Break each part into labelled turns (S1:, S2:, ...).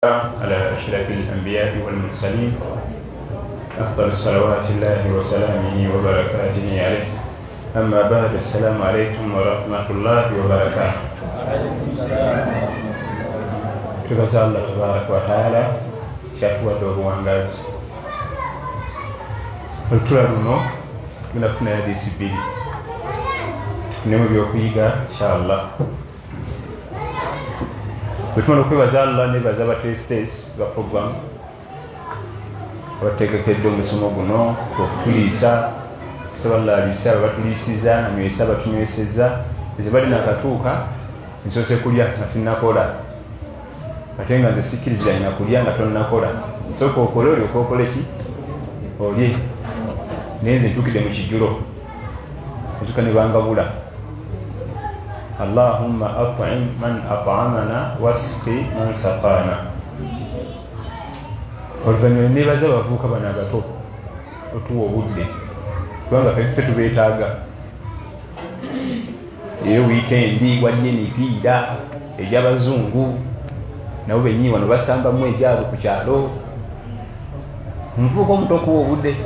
S1: على أشرف الأنبياء والمرسلين أفضل صلوات الله وسلامه وبركاته عليه. أما بعد، السلام عليكم ورحمة الله وبركاته. tubaza Allah tabaraka wa taala kyatuwadde obuwangazi. Olutula luno tunafuna hadisi bbiri tufunemu byokuyiga inshallah. Bwetumala okwebaza Allah nebaza abatesitesi ba program abategekedde omusomo guno okutuliisa, tusaba Allah aliisa abatuliisiza, anywesa abatunyweseza, ezo bali nakatuuka nsoose kulya nga sinnakola, ate nga nze sikkiriziganya kulya nga tonnakola. Sooka okole olyoka okole ki? Olye. Naye nze ntuukidde mu kijjulo nzuka ne bangabula. Allahumma at'im man at'amana wasqi man saqana. Oluvannyuma nebaza abavubuka bano abato otuwa obudde, kubanga ffe tubeetaaga. Eyo wiikendi waliyo emipiira egy'abazungu, nabo bennyini wano basambamu egyabwe ku kyalo. Omuvubuka omuto okuwa obudde,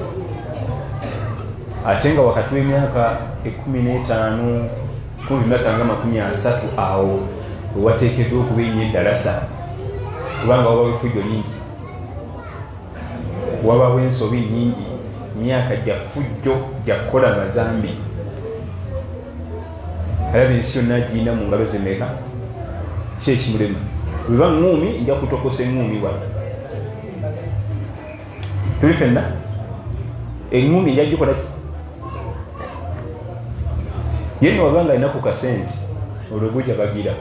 S1: ate nga wakati w'emyaka 15 kumpi myaka nga 30 awo wewateekeddwa okuba ennyo eddalasa, kubanga wabawo effujjo lingi, wabawo ensobi nnyingi, myaka gya ffujjo gya kukola mazambi. Alaba ensi yonna giyina mu ngalo zemmeka, ki ekimulema? Bweba ŋŋuumi nja kutokosa eŋŋuumi wano, tuli ffenna eŋŋuumi nja gikola ki? Yeni wabanga alina ku kasente olwo gujja bagira,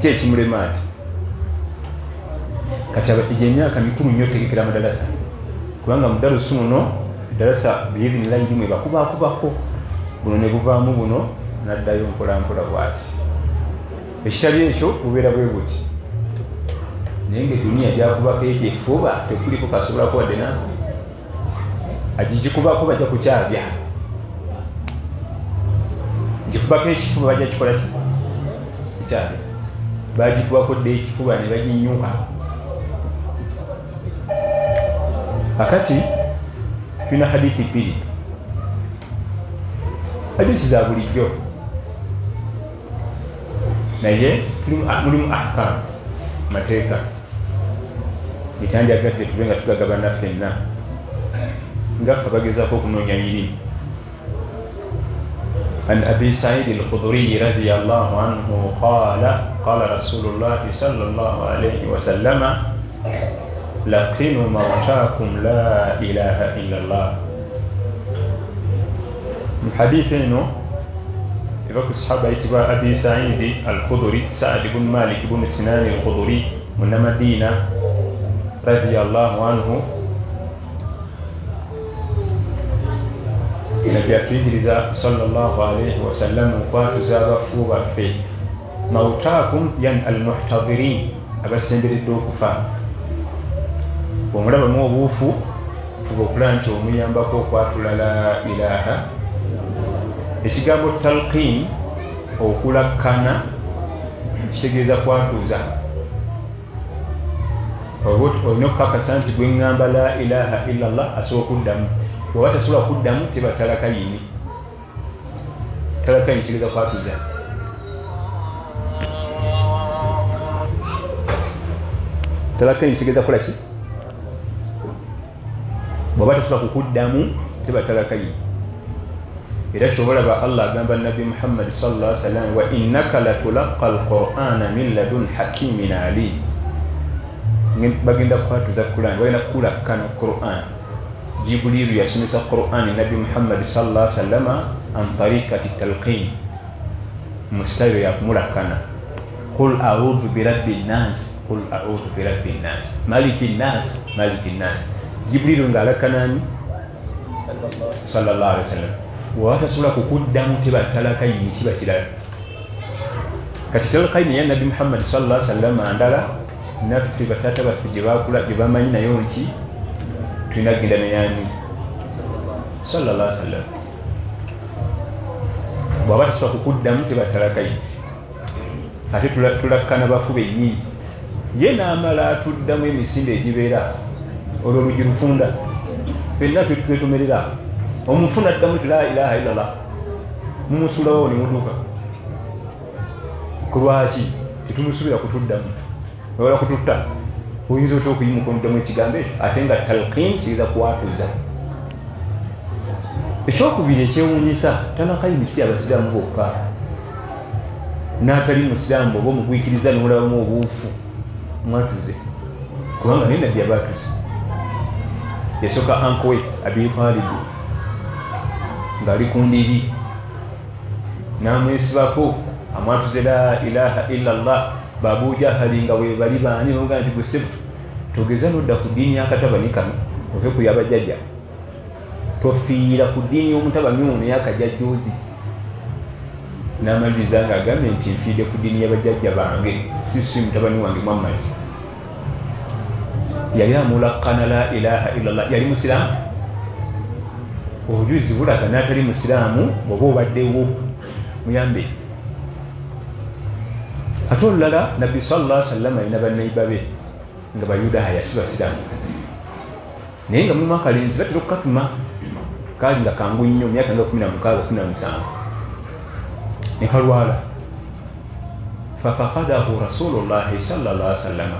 S1: ki ekimulema ati? Kati abatijja emyaka mikulu nnyo otegekera amadalasa, kubanga mudalusi muno eddalasa byebinira irimu ebakubaakubako, buno ne buvaamu buno naddayo mpolampola bwati. Ekitali ekyo bubeera bwe buti, naye nga eduniya gyakubako ekyefuba tekuliko kasobolako wadde na agigikubako bajja kukyabya. Gikubako ekifuba bajja kikola ki? Kukyabya. Bagikubako dde ekifuba ne baginyuka. Akati tulina hadithi bbiri, hadisi za bulijjo naye mulimu ahkam, mateeka mitandyagadde tube nga tugagabana ffenna ngaffe bagezaako okunoonya mirimu. عن أبي سعيد الخدري رضي الله عنه قال قال رسول الله صلى الله عليه وسلم لقنوا موتاكم لا إله إلا الله. من حديث إنه يبقى الصحابة يتبع أبي سعيد الخدري سعد بن مالك بن سنان الخدري من مدينة رضي الله عنه. Nabi atuyigiriza sallallahu alayhi wa sallam okwatuza abafu baffe, mautaakum yani almuhtadirin, abasemberedde okufa. Bw'omulabamu obuufu fuba okulaba nti omuyambako okwatula la ilaha. Ekigambo talqin okulakkana kitegeeza kwatuuza. Olina okukakasa nti gwe ŋŋamba la ilaha illa Allah asobola okuddamu. Bw'oba tasobola kuddamu teba talakayini. Talakayini kitegeeza kwatuuza. Talakayini kitegeeza kola ki? Bw'oba tasobola kukuddamu teba talakayini. Era kyobalaba Allah agamba Nabi Muhammad sallallahu alaihi wasallam, wa innaka latulaqqa alqur'ana min ladun hakimin alim. Bagenda kwatuuza Qur'an, balina kulakkana Qur'an. Jibrilu yasomesa Qur'an Nabi Muhammad sallallahu alaihi wasallam an tariqati talqin, mustayo ya kumulakkana. Qul a'udhu bi rabbin nas, qul a'udhu bi rabbin nas, malikin nas, malikin nas. Jibrilu ngalakanani sallallahu alaihi wasallam. Watasobola kukuddamu teba talakayini kiba kirala. Kati talakayini ya Nabi Muhammad sallallahu alaihi wasallam andala naffe batata baffe gye bakula gye bamanyi nayo nki tulina genda neyani sallallahu alaihi wasallam. Bw'aba tasobola kukuddamu teba talakayini. Ate tulakkana bafu bennyini ye n'amala atuddamu emisinde egibeera olwo olugi lufunda fenna twetumerera omufuna addamu ti la ilaha illallah mumusulawo ne mutuuka kulwaki tetumusubira kutuddamu ola kututta oyinza otya okuyimuka omuddamu ekigambo ekyo ate nga talqin kiyinza kuwatuza. Ekyokubiri ekyewuunyisa tanakayimisi abasiraamu bokka n'atali musiraamu oba omugwikiriza nomulabamu obuufu mwatuze kubanga naye nabbi abaatuze. Yasooka ankowe Abi Talib ng'ali ku ndiri n'amwesibako amwatuze la ilaha illallah. Babu Jahali nga we bali baani oga nti gwe sebu togeza nodda ku ddiini y'akatabani kano ove ku yabajjajja tofiira ku ddiini y'omutabani ono y'akajjajjoozi. N'amaliriza ng'agambye nti nfiidde ku ddiini y'abajjajja bange si mutabani wange Muhammad. Yali amulakkana la ilaha illallah. Yali musiraamu? Obujulizi bulaga n'atali musiraamu bw'oba obaddewo muyambe. Ate olulala nabbi sallallahu alaihi wasallam alina bannayibba be nga Bayudaaya si basiraamu naye nga mulimu akalenzi batera okukatuma kaali nga kangu nnyo myaka nga 16-17 ne kalwala. Fafaqadahu rasulullahi sallallahu alaihi wasallam.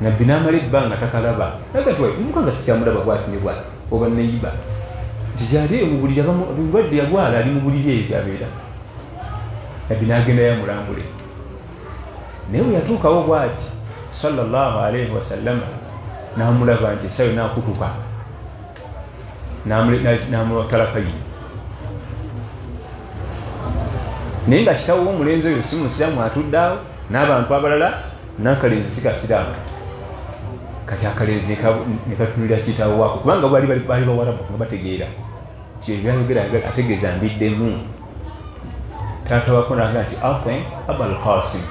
S1: Nabbi n'amala ebbanga takalaba nagati wayi omuka nga sikyamulaba bwati ne bwati oba nnayibba nti gyali omubuliri abamulwadde yagwala ali mu buliri eyo byabeera. Nabbi n'agenda yamulambule naye bwe yatuukawo bwati sallallahu alaihi wasallam n'amulaba nti esayo n'akutuka n'amutalakayi. Naye nga kitawo w'omulenzi oyo si musiraamu atudde awo n'abantu abalala n'akalenzi si kasiraamu. Kati akalenzi ne katunulira kitaawo waako kubanga baali bawarabu nga bategeera nti ebyayogera ategeeza mbiddemu. Taata wako n'aga nti atin Abul Qasim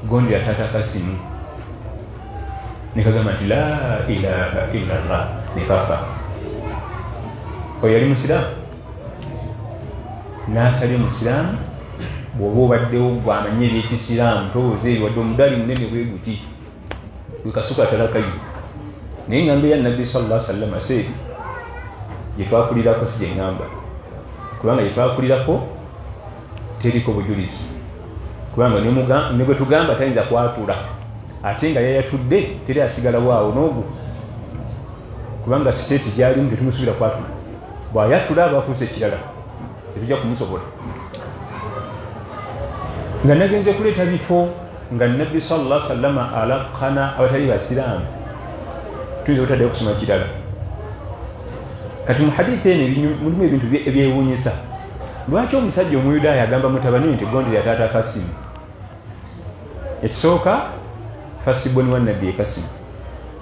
S1: gondera taata Kasimu. Ne kagamba nti la ilaha illallah ne kafa. Oyo yali musiraamu? N'atali musiraamu bw'oba obaddewo bw'amanye ebyekisiraamu towooza ebyo wadde omudaali munene bwe guti gwe kasuka talakayo. Naye ngamba ya nabbi sallallahu alaihi wasallam seeti gye twakulirako si gye ngamba kubanga gye twakulirako teriko bujulizi kubanga ne bwe tugamba tayinza kwatula ate nga yayatudde teri asigalawo awo n'ogwo kubanga siteeti gyalimu tetumusubira kwatula. Bw'ayatula aba afuuse ekirala tetujja kumusobola. Nga nagenze kuleeta bifo nga nabbi sallallahu alaihi wasallam alakkana abatali basiraamu tuyinza otaddeyo okusoma kirala. Kati mu hadithi eno mulimu ebintu ebyewuunyisa. Lwaki omusajja omuyudaaya agamba mutabani nti gondera taata Kasimu? Ekisooka first born wa nabbi Kasimu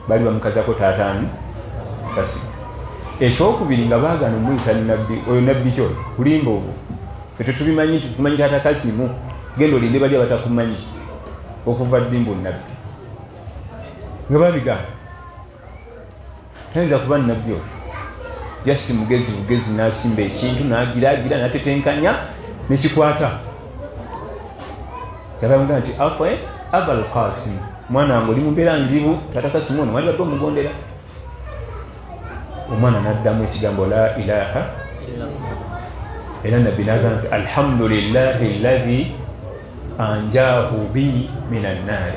S1: baali bamukazako taataani Kasimu. Ekyokubiri nga baagana omuyita nabbi oyo nabbi kyo kulimba obwo ffe tetubimanyi nti tumanyi taata Kasimu genda olinde bali abatakumanyi okuva ddimba nabbi nga babigamba tayinza kuba nabbi oyo just mugezi bugezi n'asimba ekintu n'agiraagira n'atetenkanya nekikwata. Kyabamugamba nti atin Abul Qasim mwana wange oli mu mbeera nzibu taata Kasimu ono wali badde omugondera. Omwana n'addamu ekigambo la ilaha era nabbi n'agamba nti alhamdulillahi alladhi anjahu bi minan nar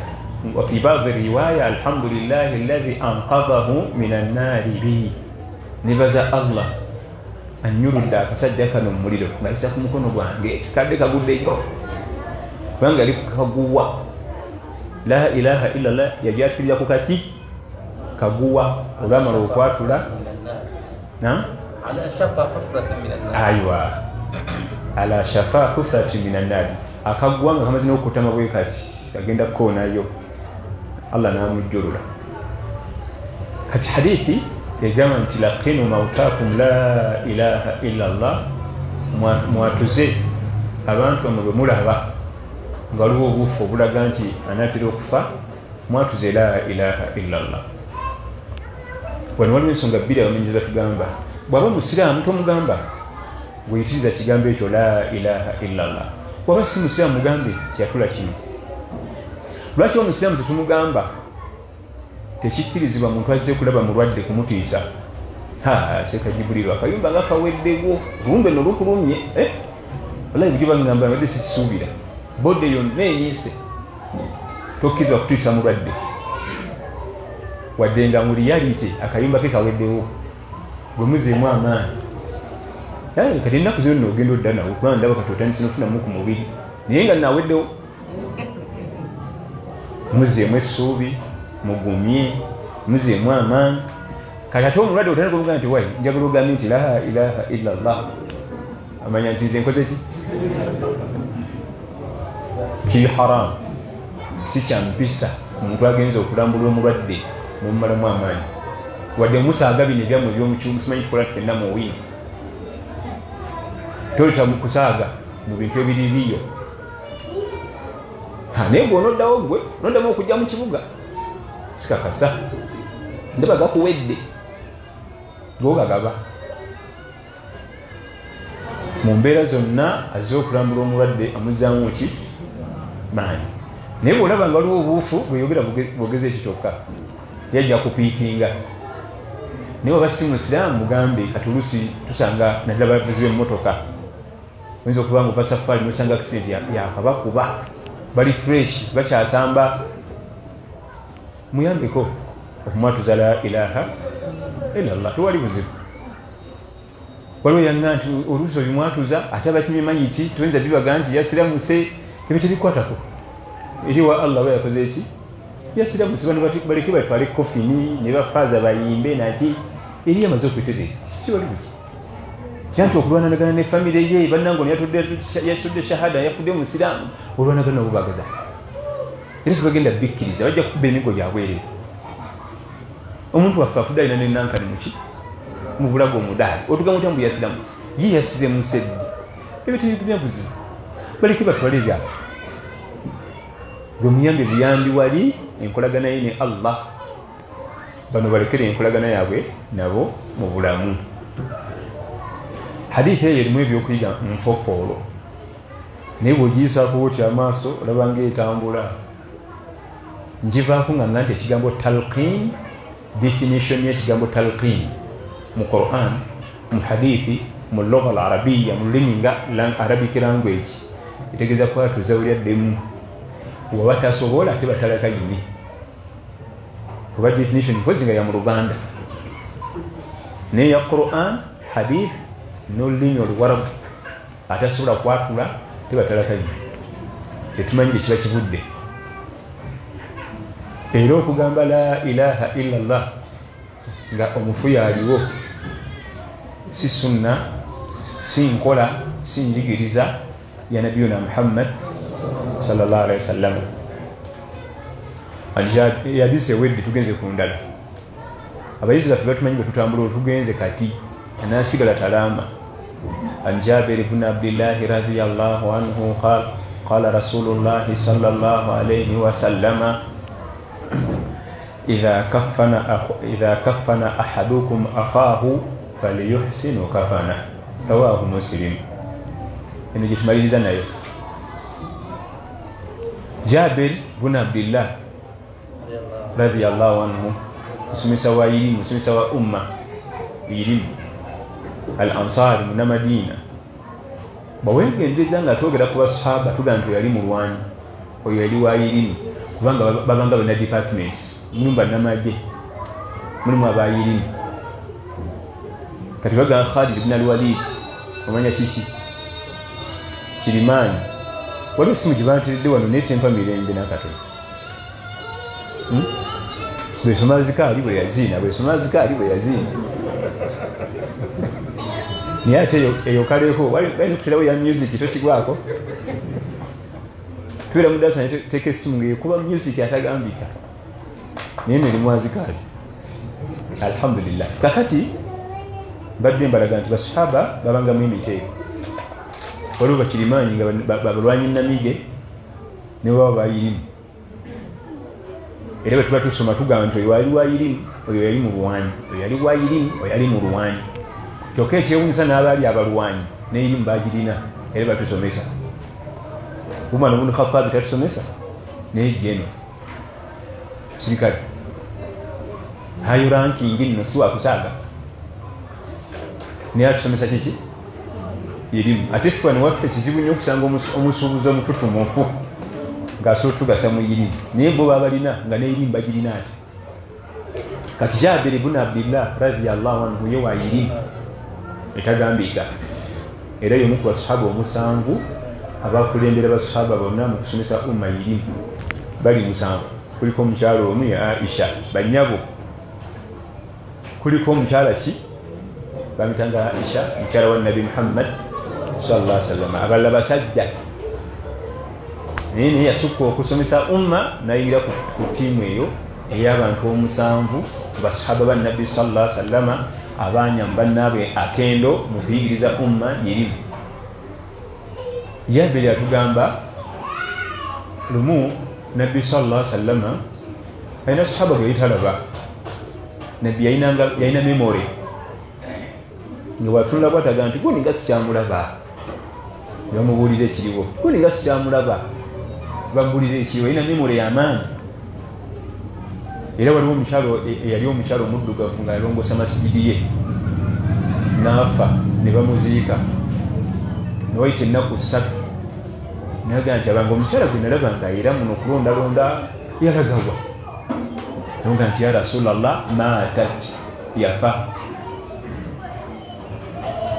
S1: wa fi ba'd riwaya alhamdulillahi alladhi anqadhahu minan nar bi. Nibaza Allah anyurudde akasajja kano mu muliro ng'ayisa ku mukono gwange kadde kaguddeyo kubanga ali kaguwa. La ilaha illallah yagyatulira ku kaki kaguwa olwamala okwatula ala shafa hufratin minan nar. Aywa ala shafa hufratin minan nar akaguwa nga kamaze n'okutama bwe kati agenda kukoonayo Allah n'amujjulula. Kati hadithi egamba nti laqinu mautakum la ilaha illallah mwatuze abantu bamwe bwe mulaba nga waliwo obufu obulaga nti anaatera okufa mwatuze la ilaha illallah. Wano waliwo ensonga bbiri abamenyi ze batugamba. Bw'aba musiraamu tomugamba bweyitiriza kigambo ekyo la ilaha illallah. Bw'aba si musiraamu mugambe kyatula kino. lwaki omusiraamu tetumugamba tekikkirizibwa muntu azze kulaba mulwadde kumutiisa seeka Jibuliru akayumba nga kaweddewo lumbe no lukulumye wallahi bugiba ngamba mbadde sikisuubira bodde yonna eyiise tokkirizibwa kutiisa mulwadde wadde nga mu reality akayumba ke kaweddewo bwe muzeemu amaanyi kati ennaku zonna ogenda odda nawe kubanga ndaba kati otandise nofunamu ku mubiri naye nga naweddewo muzeemu essuubi mugumye muzeemu amaanyi kati ate omulwadde otandika okugaa nti wayi njagala ogambe nti la ilaha illa llah amanya nti nze nkoze ki kiri haramu si kyampisa omuntu agenza okulambula omulwadde nomumalamu amaanyi wadde musaaga bino ebyamu ebyomukibuga simanyi tukola tufenna mu wino toleta kusaaga mu bintu ebiririyo naye gwe onoddawo gwe noddamu okujja mu kibuga sikakasa ndaba gakuwedde gogagaba mu mbeera zonna azze okulambula omulwadde amuzaamu ki maanyi naye bwolaba nga waliwo obuufu bweyogera bwogeza ekyo kyokka yajja kupiikinga naye oba si musiraamu mugambe kati oluusi tusanga naddala bavuzi b'emmotoka oyinza okuba nga ova safaari nosanga akisidenti yakabakuba bali fresh bakyasamba muyambeko okumwatuza la ilaha illallah tewali buzibu waliwo yanga nti oluusi obimwatuza ate abakimimanyiti tuyinza bibaga nti yasiramuse ebyo tebikwatako eriwa allah we yakoze eki yasiramuse bano baleke batwale kofini ne bafaaza bayimbe nati eri amaze okweterera kiwali buzibu kyanti okulwanagana ne famire ye bannango yasudde shahada yafudde musiraamu olwanagana nabo bagaza era tubagenda bikkiriza bajja kukuba emigo gyabwerere omuntu waffe afudde alina nenankani muki mu bulago omudaali otugamba otya mbu yasiramuzi ye yasize museddi ebyo tebitubya buzibu baleke batwale ebyabo gwe muyambe buyambi wali enkolagana ye ne allah bano balekere enkolagana yaabwe nabo mu bulamu hadithi eyo erimu ebyokuyiga nfofoolo naye bw'ogiyisaako otya amaaso olaba ngaetambula njivaako nga nti ekigambo talqin definition y'ekigambo talqin mu Quran mu hadithi mu lugha al arabiya mu lulimi nga arabic language etegeeza kwatuza buli addemu waba tasobola ate batalaka yini kuba definition mpozi nga ya mu Luganda naye ya Quran hadith n'olulimi oluwarabu atasobola kwatula tebatalaka yini tetumanyi kiba kivudde era okugamba la ilaha illa llah nga omufu yaliwo si sunna si nkola si njigiriza ya nabiyuna Muhammad sallallahu alaihi wasallam yadise wedde tugenze ku ndala abayizi baffe batumanyi bwe tutambula tugenze kati anasigala talama عن جابر بن عبد الله رضي الله عنه قال رسول الله صلى الله عليه وسلم إذا كفن أحدكم أخاه فليحسن كفنه رواه مسلم إنه جتماليزا نايو جابر بن عبد الله رضي الله عنه مسلم سوا يلين مسلم سوا أمة يلين الأنصار من مدينة bawegendeza nga twogera ku basahaba tugamba nti yali mulwanyi oyo yali wayirimu kubanga bagamba bana departments mulimu bannamagye mulimu abayirimu kati bagamba Khalid ibn al-Walid omanya kiki kirimaanyi waliwo simu gye banteredde wano netempa mirembe nakatono bwesoma zikaali bwe yaziina bwesoma zikaali bwe yaziina naye ate eyo kaleeko balina okuterawo ya music tokigwako tubeera mudasa neteeka essimu ngaekuba music atagambika naye mirimu azikaali alhamdulillah kakati badde mbalaga nti basahaba babangamu emiteeko waliwo bakirimaanyi nga balwanyi namige ne baba bayirimu era bwe tuba tusoma tugamba nti oyo wali wayirimu oyo yali mu lwanyi oyo yali wayirimu oyo yali mu lwanyi kyokka ekyewunyisa n'abaali abalwanyi n'erimu bagirina era batusomesa Umar ibn Khattab tatusomesa naye jeno sirikale hayo ranking nno si wakusaaga naye atusomesa kiki erimu ate ffe waffe kizibu nnyo okusanga omusuubuzi omututumufu ng'asobola tugasa mu irimu naye bo babalina nga n'erimu bagirina ati kati Jabir ibn Abdillah radiyallahu anhu ye wa irimu etagambika era y'omu ku basahaba omusanvu abakulembera basahaba bonna mu kusomesa umma irimu bali musanvu kuliko omukyalo omu ya Aisha bannyabo kuliko omukyala ki bamitanga Aisha mukyala wa Nabi Muhammad sallallahu alaihi wasallam abalala basajja naye yasukka okusomesa umma nayingira ku tiimu eyo ey'abantu omusanvu basahaba ba Nabi sallallahu alaihi wasallam abanyamba bannaabwe akendo mu kuyigiriza umma irimu. Jabiri atugamba lumu Nabi sallallahu alaihi wasallam ayina sahaba gwe yitalaba Nabi yayina memory nga watulula bwataga nti guni nga sikyamulaba bamubuulira ekiriwo guni nga sikyamulaba bamubuulira ekiriwo yayina memory y'amaanyi era waliwo yali omukyalo omuddugavu nga yalongosa masigidi ye n'afa ne bamuziika newayita ennaku 3 naga nti abanga omukyala gwe nalaba nga era muno okulondalonda yalagawa noga nti ya Rasulallah maatat yafa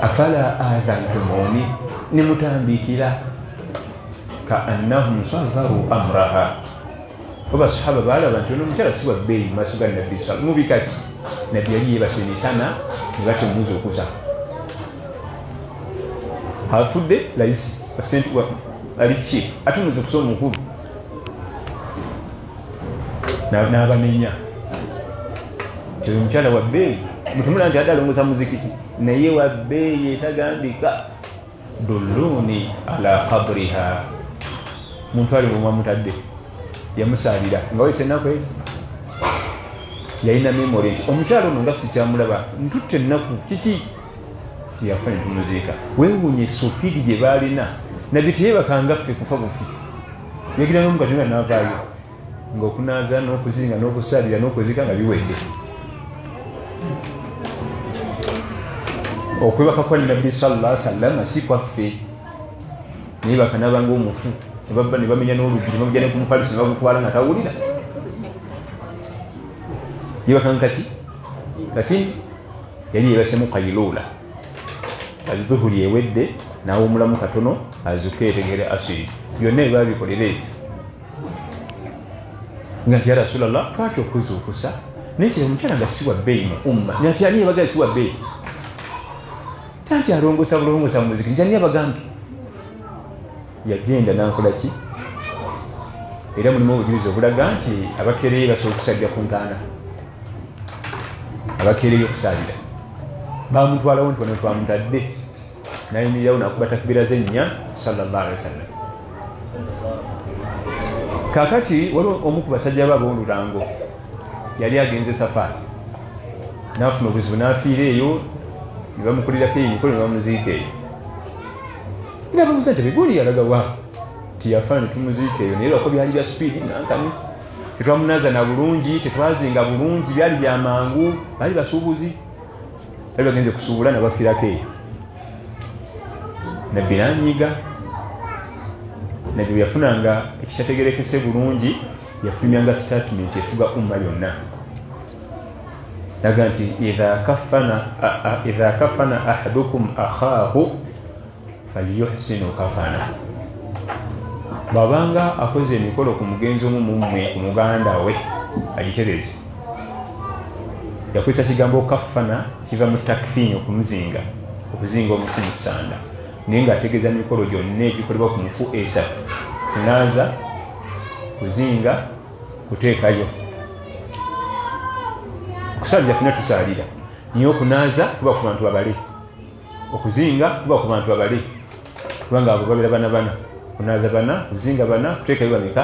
S1: afala adhantumuni nimutambikira kaannahum saharu amraha oba sahaba balaba nti ono omukyala si wabbeeyi mu maaso ga Nabbi mubikaki Nabbi yali yebasemisana ne batemuuza okusa afudde layisi basenti ali ki ate muze okusa omukulu n'abamenya nti oyo omukyala wabbeeyi mutumula nti adde alongosa muzikiti naye wabbeeyi etagambika dulluni ala qabriha muntwale mwamutadde yamusaalira nga wese ennaku ezi yalina memory nti omukyalo ono nga sikyamulaba ntutte ennaku kiki tiyafa ne tumuziika weewunye supidi gye baalina Nabbi teyebakanga ffe kufa bufi yagira n'omukatonda n'avaayo ng'okunaaza n'okuzinga n'okusaalira n'okuziika nga biwedde okwebaka kwa Nabbi sallallahu alaihi wasallam si kwaffe naye bakanabanga omufu ne bamenya n'oluggi ne bamujja ne ku mufaliso ne bagutwala nga tawulira yebakanga kati yali yebasemu kayilula azuhuli ewedde n'awumulamu katono azuke etegere asiri byonna ebabikolera ebyo nga nti ya Rasulallah twatya okuzuukusa naye kiri omukyala nga si wabbeeyi mu umma nti ani yabagambye si wabbeeyi tanti alongosa bulongosa mu muziki nti ani yabagambye yagenda n'ankola ki era mulimu obujulizi obulaga nti abakeereyo basobola okusajja ku ntaana abakeereyo okusaalira bamutwalawo nti wano twamutadde nayimirirawo nakuba takbira zennya sallallahu alaihi wasallam. Kakati waliwo omu ku basajja b'ab'olulango yali agenze safaari n'afuna obuzibu n'afiira eyo ne bamukulirako emikolo ne bamuziika eyo era bamuza nti beguli yalagawa tiyafa ne tumuziika eyo naye lwako byali bya supiidi nankani tetwamunaaza na bulungi tetwazinga bulungi byali byamangu baali basuubuzi bali bagenze kusuubula nabafiirako eyo Nabbi n'anyiiga Nabbi yafunanga ekitategerekese bulungi yafulumyanga statement efuga umma yonna naga nti idha kafana ahadukum akhaahu falyuhsinu kafana babanga akoze emikolo ku mugenzi omu mummwe ku muganda we agitereze yakozesa kigambo kafana kiva mu takfini okumuzinga omufu mu ssanda naye ng'ategeeza emikolo gyonna egikolebwa ku mufu esatu kunaaza kuzinga kuteekayo okusaalira funa tusaalira naye okunaaza kuba ku bantu babale okuzinga kuba ku bantu babale kubanga abo babeera bana kunaaza bana kuzinga bana kuteekayo bameka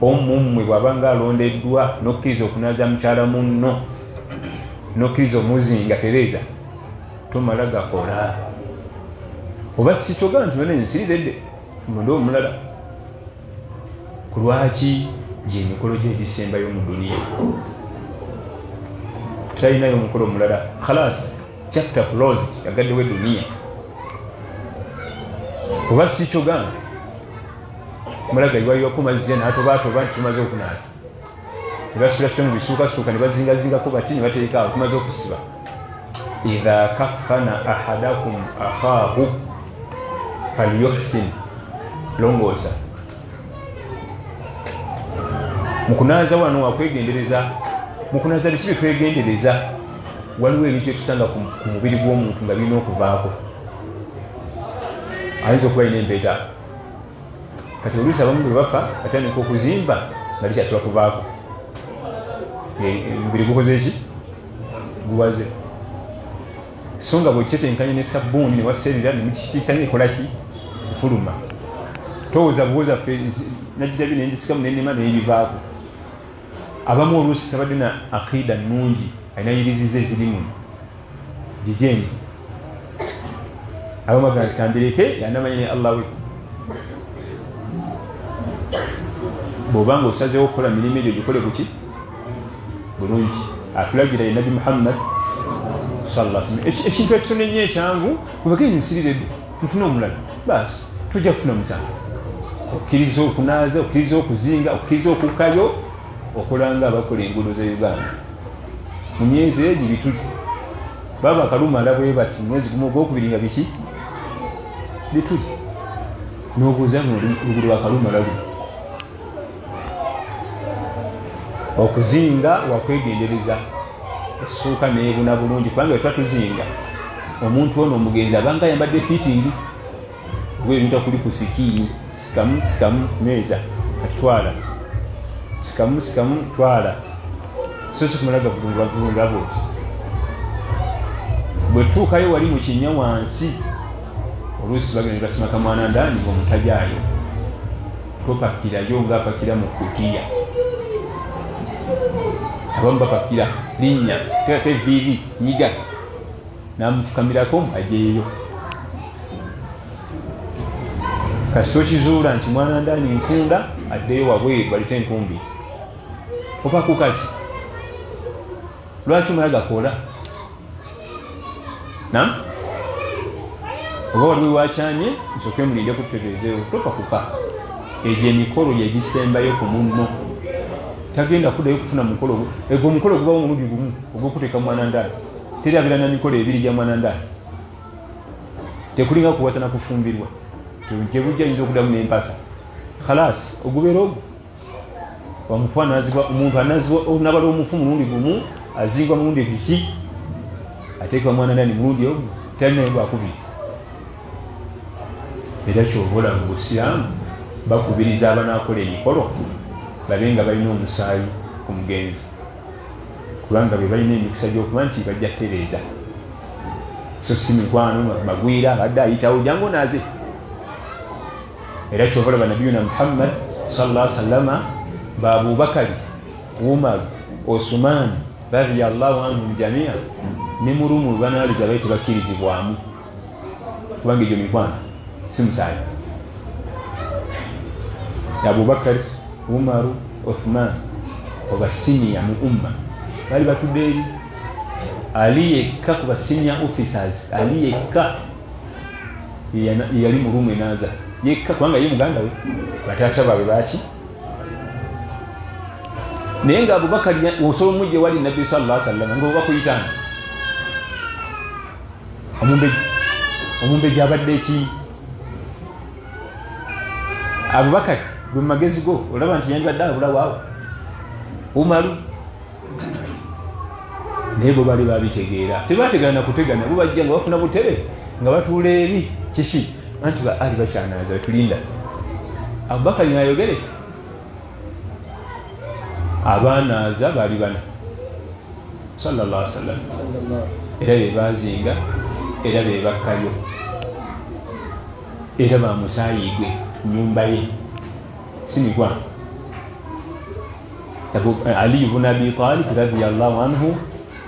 S1: omummwe bw'abanga alondeddwa n'okkiriza okunaaza mukyala munno n'okkiriza omuzinga tereeza tomala gakola oba si kyogala nti bane nsiriredde mundi omulala ku lwaki gy'emikolo gye gisembayo mu duniya. Tutalinayo omukolo mulala, khalas, chapter closed, yagaddewo eduniya. Oba si kyogamba mulaga iwayiwako mazzi n'atobaatoba nti tumaze okunaaza, ne basuulase mu bisuukasuuka ne bazingazingako bati ne bateekaawo tumaze okusiba. idha kaffana ahadakum akhaahu falyuhsin, longoosa mukunaaza wano wakwegendereza. Mukunaaza biki bye twegendereza? Waliwo ebintu bye tusanga ku mubiri gw'omuntu nga birina okuvaako. Ayinza okuba alina embeeta, kati oluusi abamu bwe bafa batandika okuzimba nga likyasobola kuvaako. Omubiri gukoze ki? Guwaze. So nga bwekyetenkanye ne sabbuuni ne waserera ne mukikitanye ekola ki? Kufuluma. Towooza buwoza ffe nagitabi nenjisikamu nenema nebivaako. Abamu oluusi tabadde na aqida nnungi, alina yirizize ezirimu gigeni. Abamu bagamba nti kambireke yanamanya ne Allah we. Bw'obanga osazeewo okukola mirimu egyo gikole kuki? Bulungi. Atulagira ye Nabi Muhammad sallallahu alaihi wasallam. Ekintu ekitono ennyo ekyangu kubaka ensirire nfuna omulala baasi tujja kufuna musango. Okkiriza okunaaza, okkiriza okuzinga, okkiriza okukkayo, okulanga abakola enguudo za Uganda. Mu myezi egyo bituli baba akalumala bwe bati mwezi gumu ogwokubiri nga biki bituli n'obuuza ng'oluguudo lwa kalumala luno. Okuzinga wakwegendereza, essuuka neebuna bulungi kubanga bwe tuzinga omuntu ono omugenzi abanga ayambadde fitingi gwebinta kuli ku sikiini sikamu meeza katwala sikamu twala so sikumalaga vulungula bwoti. Bwe tuukayo wali mu kinnya wansi oluusi bagenda ne basimaka mwana ndani ng'omutajaayo topakirayo ng'apakira mu kutiya. Abamu bapakira linnya teeka eviiri nyiga n'amufukamirako ajeeyo. Kasita okizuula nti mwana ndani nfunda addeyo wabweru balite enkumbi oba kukaki lwaki omala gakola nam oba waliwo wakyanye nsooke mulinde kutegeezeewo topakuka. Egyo emikolo yegisembayo ku munno, tagenda kuddayo kufuna mukolo gwo. Egwo omukolo gubawo omulundi gumu ogw'okuteeka mwana ndani, terabira na mikolo ebiri gya mwana ndani. Tekulinga kuwasa na kufumbirwa, tebujja yinza okuddamu n'empasa khalas ogubeera ogwo wamufu anazibwa omuntu anazibwa onabala omufu mulundi gumu azingwa mulundi biki ateekwa mwana ndani mulundi ogwo talinayo gwakubiri. Era kyobola mu Busiraamu bakubiriza abanaakola emikolo babe nga balina omusaayi ku mugenzi kubanga be balina emikisa gy'okuba nti bajja kutereeza. So si mikwano magwira abadde ayitawo jangu naaze. Era kyobola banabiyuna Muhammad sallallahu alaihi wasallama ba Abubakari, Umar, Osman radiyallahu anhum jamia ne murumu banaaliza baite bakkirizibwamu kubanga egyo mikwano si musaayi. Abubakari, Umar, Uthman oba senior mu umma bali batudde eri. Ali yekka ku ba senior officers, Ali yekka yali murumu enaaza yekka kubanga ye muganda we bataata baabwe baaki. Naye nga Abubakari osobola omujje wali Nabbi sallallahu alaihi wasallam ng'oba kuyitana omumbejja abadde eki. Abubakari gwe mu magezi go olaba nti yandibadde abula waawo Umaru naye bo bali babitegeera, tebategaana kutegana, bo bajja nga bafuna butere nga batuula eri kiki anti ba ali bakyanaaza wetulinda. Abubakari nayogere abaanaaza baali bana sallallahu alaihi wasallam, era be bazinga era be bakkayo era bamusaayigwe nyumba ye si mikwano. Ali ibn Abi Talib radiyallahu anhu,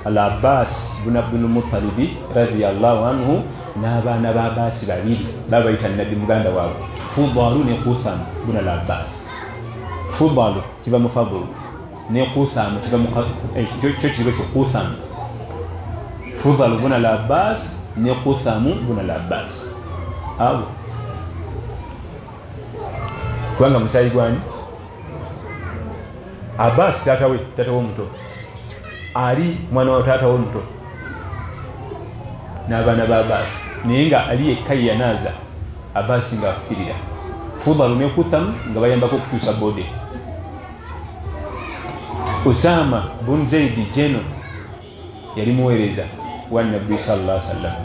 S1: Al-Abbas ibn Abdul Muttalib radiyallahu anhu n'abaana ba Abbas babiri babayita Nabbi muganda waabwe Fudalu ne Qutham ibn al-Abbas. fudalu kiva mu fadlu ne qutham kiva mu kyo kiva kyo qutham fudalu buna al-Abbas ne qutham buna al-Abbas abo kubanga musayi gwani Abbas tatawe muto ali mwana wa tatawe muto n'abaana ba Abbas naye nga ali ekkayi yanaaza Abbas nga afukirira Fudalu ne Qutham nga bayambako okukyusa bode Usama bun Zaidi Jeno yali muweereza wa Nabbi sallallahu alaihi wasallam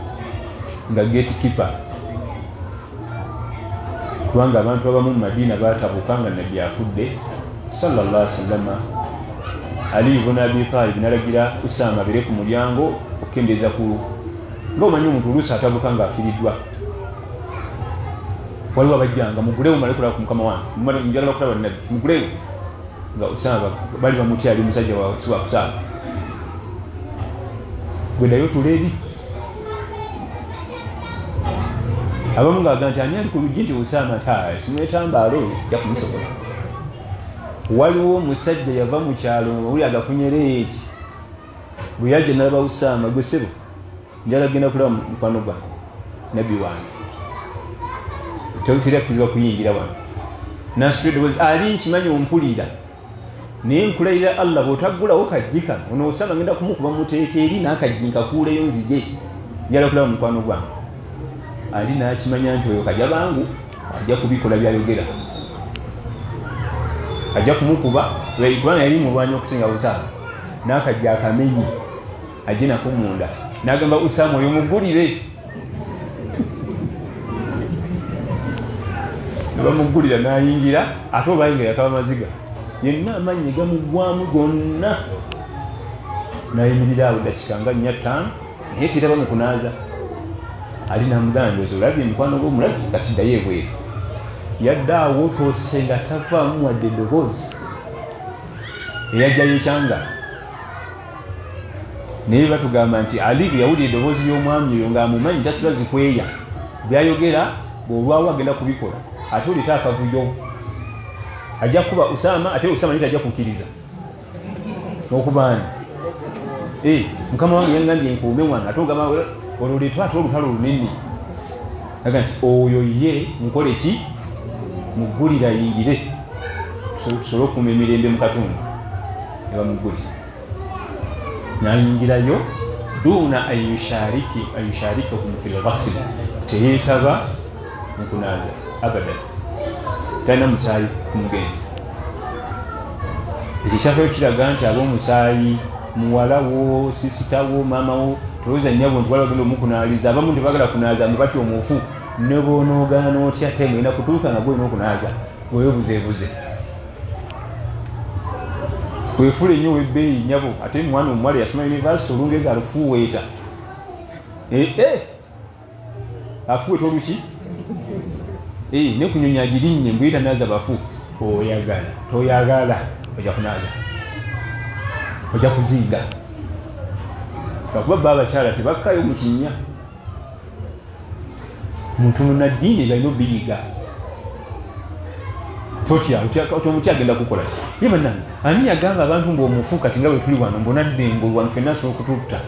S1: nga gatekeeper kubanga abantu abamu mu Madina baatabuka nga Nabbi afudde sallallahu alaihi wasallam. Ali ibn Abi Talib nalagira Usama bere ku mulyango okendeza ku ng'omanyi omuntu oluusi atabuka nga afiiriddwa waliwo abajjanga mugulewo male kulaba ku mukama wange njagala okulaba Nabbi mugulewo nga Usama bali bamutya ali musajja wa siwa kusaba gwendayo tuleeri abamu ng'agamba nti ani ali ku luggi nti Usama taa simwetambaalo sijja kumusobola. Waliwo omusajja yava mu kyalo oli agafunye leeki bwe yajja n'alaba Usama gwe ssebo njala genda kulaba mukwano gwa Nabbi wange tewuterekkirizibwa kuyingira wano nasitudde ali nkimanyi ompulira naye nkulayira Allah bw'otaggulawo kajjika ono Usama ngenda kumukuba muteeka eri n'akajji nkakuuleyo nzige njala kulaba mukwano gwange ali n'akimanya nti oyo kajja bangu ajja kubikola byayogera ajja kumukuba kubanga yali mulwanyi okusinga Usama n'akajja akamenyi ajje nako munda n'agamba Usama oyo muggulire bamugulira n'ayingira ate obayinga yakaba maziga yenna amanyi gamuggwamu gonna n'ayimirira awo dakika nga 5 naye tiraba mu kunaaza ali namugamba nti olabye mukwano gw'omulabi kati ddayo ebweru yadde awo toose nga tavaamu wadde eddoboozi eyajjayo ekyanga naye batugamba nti Ali bwe yawulira eddoboozi ly'omwami oyo ng'amumanyi tasiba zikweya byayogera bw'olwawo agenda kubikola ate olita akavuyo ajja kuba Usama ate Usama nita ajja kukkiriza okubaani mukama wange yangambye nkuume wano ate ogamba olwoleetwa ate olutalo lunene aga nti oyo ye nkole ki muggulira yingire tusobole okuuma emirembe mu katundu ebamuggulisa n'ayingirayo duuna ayusharikakum fil ghasl teyeetaba mu kunaaza abadan talina musaayi ku mugenzi ekyo kyafeyo kiraga nti ab'omusaayi muwalawo sisitawo maamawo tolowooza nnyabo nti waliwo bagenda omukunaaliza abamu tebagala kunaaza mbe batya omufu ne bw'onoogaana otya temu ena kutuuka nga gwolina okunaaza weebuzeebuze weefule nnyo webbeeyi nyabo ate mwana omuwala yasoma university olungereza alufuuweeta afuuweeta oluki ne kunyonya agirinnye mbuyita naaza bafu oyagala toyagala ojja kunaaza ojja kuzinga lwakuba bba abakyala tebakkayo mu kinnya muntu munaddiini balina obbiyiga tomutya agenda kukola ye bannange ani yagamba abantu ng'omufu kati nga bwe tuli wano mbonadde ngolwano ffenna asobola okututta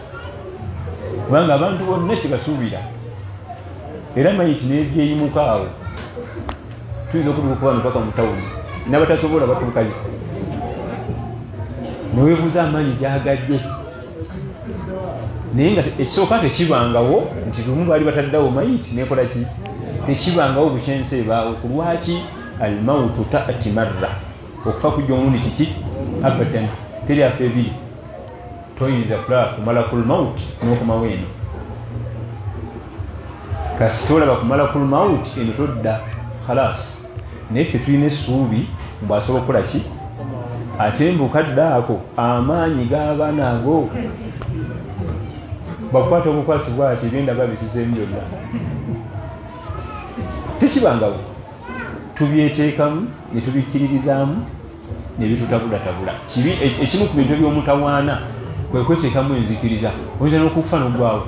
S1: kubanga abantu bonna tebasuubira era manyi ti nebyeyimuka awo tuyinza okutuuka kubano paka mu tawuni n'abatasobola batuukayo neweebuuza amaanyi gyagadde naye nga ekisooka tekibangawo nti lumu baali bataddawo mayiti nekola ki tekibangawo bukyensi ebaawo ku lwaki almautu taati marra okufa kujja omulundi kiki abadan teri afa ebiri toyinza kulaba kumala kul mauti n'okomawo eno kasi tolaba kumala kul mauti eno todda khalas naye ffe tulina essuubi mbwasobola okukola ki ate mbukadde ako amaanyi gaba nago bakwata obukwasi bwati byenda babisiseemu byonna tekibangawo tubyeteekamu ne tubikkiririzaamu ne bitutabulattabula kibi ekimu ku bintu eby'omutawaana kwe kweteekamu enzikiriza oyinza n'okufa n'oggwawo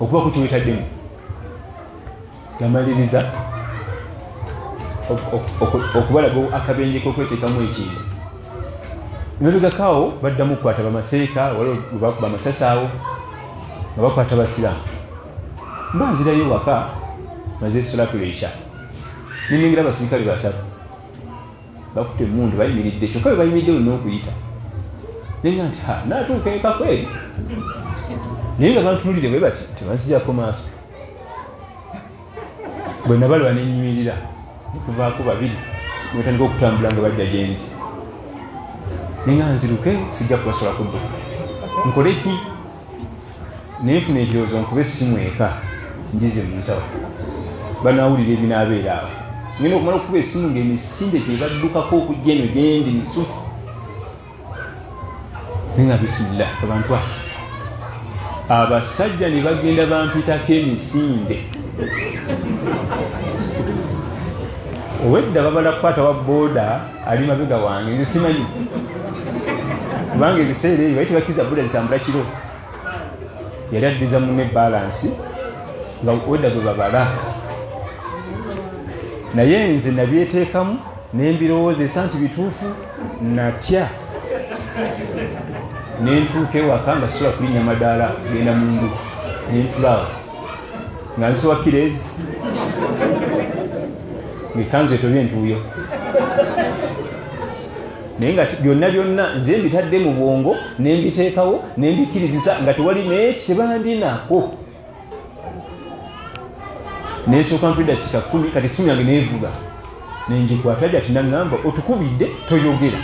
S1: okuba ku kiwetaddemu gamaliriza okubalaga akabenje k'okweteekamu ekintu nebigakaawo baddamu okukwata bamaseeka waliwo bakuba amasasi awo nga bakwata basiraamu mba nzirayo waka maze sulakuleisha ninengera abasirikale 3 bakutte emundu bayimiridde kyokka bwe bayimiridde olina okuyita nenga nti natuuka eka kweri naye nga bantunulire bwe bati tebanzijako maaso bwe nabalaba nenyimirira okuvaako 2 netandika okutambula nga bajja gyendi nenga nziruke sijja kubasobola kudduka nkole ki nenfuna ekirowoozo nkube essimu eka njize mu nsawo banawulira ebinaabeera awo ngenda okumala okuba essimu ng'emisinde gyebaddukako okujja eno gyendi misufu nenga bisimillah abantu abasajja ne bagenda bampitako emisinde owedda babala kukwata wa booda ali mabega wange nze simanyi kubanga ebiseera ebyo baite bakiza booda zitambula kiro yali addiza munne balansi nga wedda gwe babala naye nze nabyeteekamu nembirowoozesa nti bituufu natya nentuuka ewaka nga sobola kulinnya madaala genda mundu nentulaawo nga nsowa kirezi ngekanzu etobye entuuyo naye nga byonna nze mbitadde mu bwongo nembiteekawo nembikirizisa nga tewali neeki tebandinako nensooka mpulira dakika 10 kati simu yange neevuga nenjikwata jati naŋŋamba otukubidde toyogera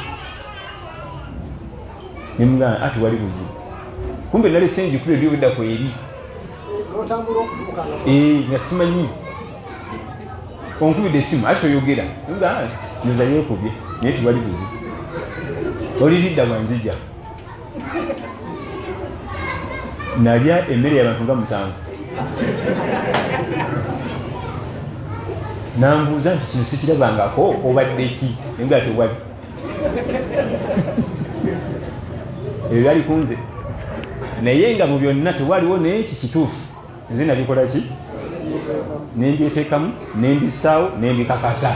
S1: nemugamba ati wali buzibu kumbe nalese njikubye byobedda kweri nga simanyi onkubidde esimu ati toyogera nyoza yeekubye naye tiwali buzibu oliridda bwanzija nalya emmere y'abantu nga 7 nambuuza nti kino sikirabangako obadde ki nga tewali ebyo byali kunze naye nga mu byonna tewaliwo neeki kituufu nze nabikola ki nembyeteekamu nembisaawo nembikakasa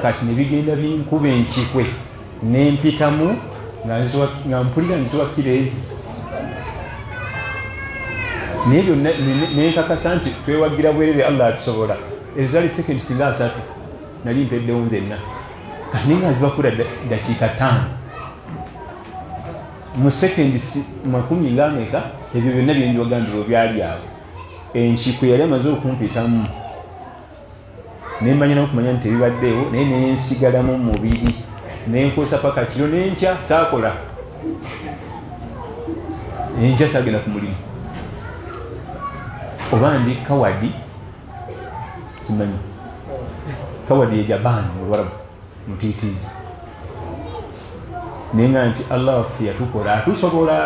S1: kati nebigenda binkuba enkikwe nempitamu nga mpulira nziwa kirezi naye byonna nenkakasa nti twewagira bwerere Allah atusobola ezo zali sekendi singa 3 nali mpeddewo nzenna kati naye nga nzibakula dakiika 5 mu sekendi 10 nga ameka ebyo byonna byenjibagambira byali awo enkiku yali amaze okumpitamu nemmanya nakumanya nti ebibaddeewo naye nensigalamu mubiri nenkosa paka kiro nenkya saakola enkya saagenda ku mulimu oba ndi kawadi simanyi kawadi ye Japan mu Lwarabu mutiitiizi nenga nti Allah waffe yatukola atusobola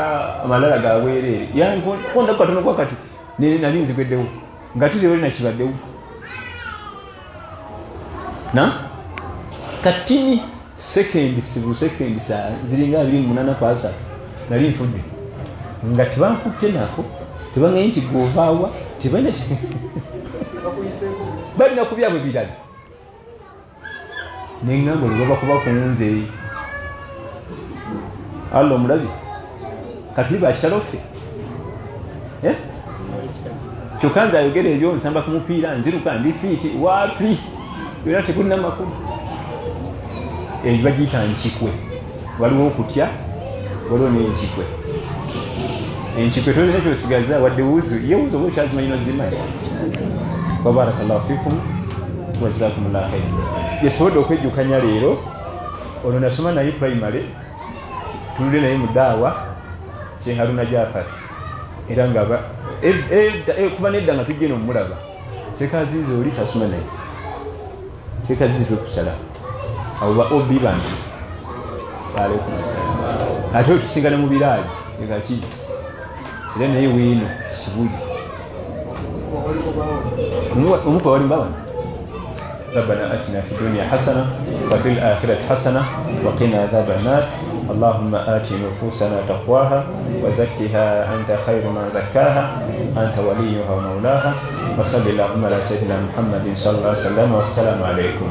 S1: amalala gabwereere yankonda katono kwa kati nali nzigweddewo nga tuzewoli nakibaddewo kati sekendi saa ziringa 28 kwasa nali nfudde nga tebankutte nako tebangaye nti govaawa balina ku byabwe birala neŋŋamba olwo babakuba ku nze Allah omulabi kati bakitalofe kyokka nze ayogera ebyo nsamba ku mupiira nziruka ndi fiiti waapi byonna tekulina makulu ebyo bagiyita nkikwe waliwo okutya waliwo n'enkikwe enkikwe tolina kyosigaza wadde wuzu ye wuzu oba okyazimanyi nozimanyi wabarakallahu fikum wajazakumullahu khairan yesobodde okwejjukanya leero ono nasoma naye primary tulule naye mu daawa Sheikh Haruna Jafar era nga kuba nedda nga tujje nomulaba sekaziizi oli tasoma naye sekaziizi twekusala abo ba obi bantu alaikum assalam ate otusingana mu biraali ekaki era naye wiino kibuji omuka wali mbawana ربنا آتنا في الدنيا حسنة وفي الآخرة حسنة وقنا عذاب النار اللهم آت نفوسنا تقواها وزكها أنت خير من زكاها أنت وليها ومولاها وصل اللهم على سيدنا محمد صلى الله عليه وسلم والسلام عليكم